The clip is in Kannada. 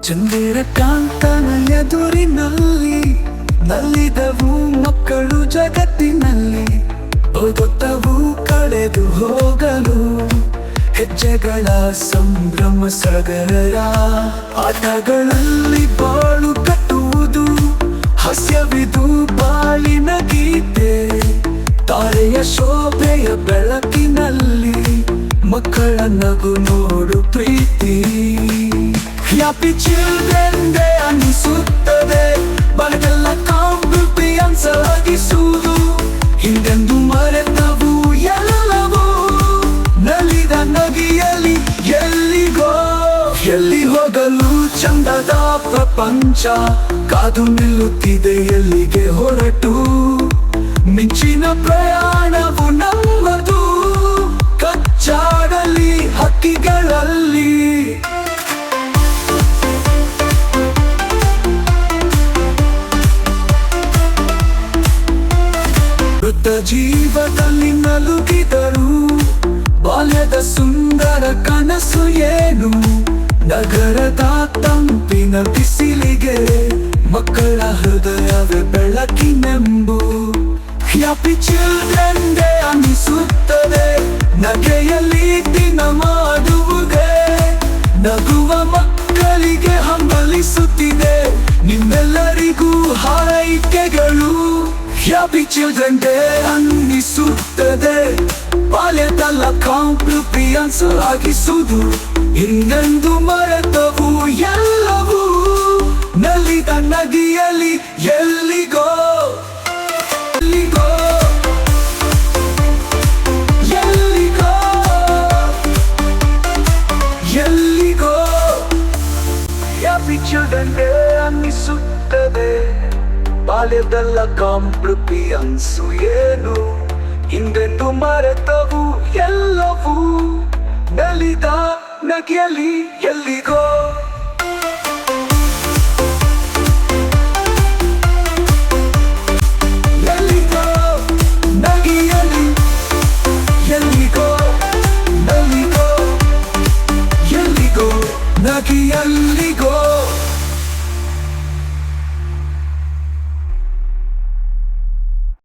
ಚಂದಿರ ಕಾಂತನ ಎದುರಿನಲ್ಲಿ ನಲ್ಲಿದವು ಮಕ್ಕಳು ಜಗತ್ತಿನಲ್ಲಿ ಓದುತ್ತವು ಕಳೆದು ಹೋಗಲು ಹೆಜ್ಜೆಗಳ ಸಂಭ್ರಮ ಸಡಗರ ಆಟಗಳಲ್ಲಿ ಬಾಳು ಕಟ್ಟುವುದು ಹಾಸ್ಯವಿದು ಬಾಳಿನ ಗೀತೆ ತಾರೆಯ ಶೋಭೆಯ ಬೆಳಕಿನಲ್ಲಿ ಮಕ್ಕಳ ನಗು ನೋಡು ಪ್ರೀತಿ ಹ್ಯಾಪಿ ಚಿಲ್ಡ್ರನ್ ಡೇ ಅನಿಸುತ್ತದೆ ಬರಗೆಲ್ಲ ಕಾಂಪಿಯನ್ಸ್ ಆಗಿಸುವುದು ಹಿಂದೆಂದು ಮರೆತವು ಎಲ್ಲವೂ ನಲಿದ ನಗಿಯಲಿ ಎಲ್ಲಿ ಹೋಗಲು ಚಂದದ ಪ್ರಪಂಚ ಕಾದು ನಿಲ್ಲುತ್ತಿದೆ ಎಲ್ಲಿಗೆ ಹೊರಟು ಮಿಂಚಿನ ಪ್ರಯಾಣವು ನಮ್ಮದು ಕಚ್ಚಾಡಲಿ ಹಕ್ಕಿಗಳಲ್ಲಿ ವೃತ್ತ ಜೀವದಲ್ಲಿ ನಲುಗಿದರು ಬಾಲ್ಯದ ಸುಂದರ ಕನಸು ಏನು ನಗರದ ತಂಪಿನ ಬಿಸಿಲಿಗೆ ಮಕ್ಕಳ ಹೃದಯವೇ ಬೆಳಕಿನೆಂಬು ಹ್ಯಾಪಿ ಚಿಲ್ಡ್ರನ್ ಡೇ ಅನಿಸುತ್ತದೆ ನಗೆಯಲ್ಲಿ ದಿನ ಮಾಡುವುದೇ ನಗುವ ಮಕ್ಕಳಿಗೆ ಹಂಬಲಿಸುತ್ತಿದೆ ನಿಮ್ಮೆಲ್ಲರಿಗೂ ಹಾರೈಕೆಗಳು ಹ್ಯಾಪಿ ಚಿಲ್ಡ್ರನ್ ಡೇ ಅನ್ನಿಸುತ್ತದೆ ಬಾಲ್ಯದಲ್ಲ ಕಾಂಪ್ಲಿಯನ್ಸ್ ಆಗಿಸುವುದು ಹಿಂದೆಂದು ಮರೆತವು ಎಲ್ಲವೂ ನಲಿದ ನಗಿಯಲಿ ಎಲ್ಲಿಗೋ ಹ್ಯಾಪಿ ಚಿಲ್ಡ್ರನ್ ಡೇ ಅನ್ನಿಸುತ್ತದೆ ಬಾಲ್ಯದಲ್ಲ ಕಾಂಪ್ಲಿಯನ್ಸು ಏನು ಹಿಂದೆಂದು ಮರೆತವು ಎಲ್ಲವೂ ನಲಿದ ನಗೆಯಲಿ ಎಲ್ಲಿಗೋ ಎಲ್ಲಿಗೋ ನಗೆಯಲಿ ಎಲ್ಲಿಗೋ ನಲಿಗೋ ಎಲ್ಲಿಗೋ ನಗೆಯಲ್ಲಿಗೋ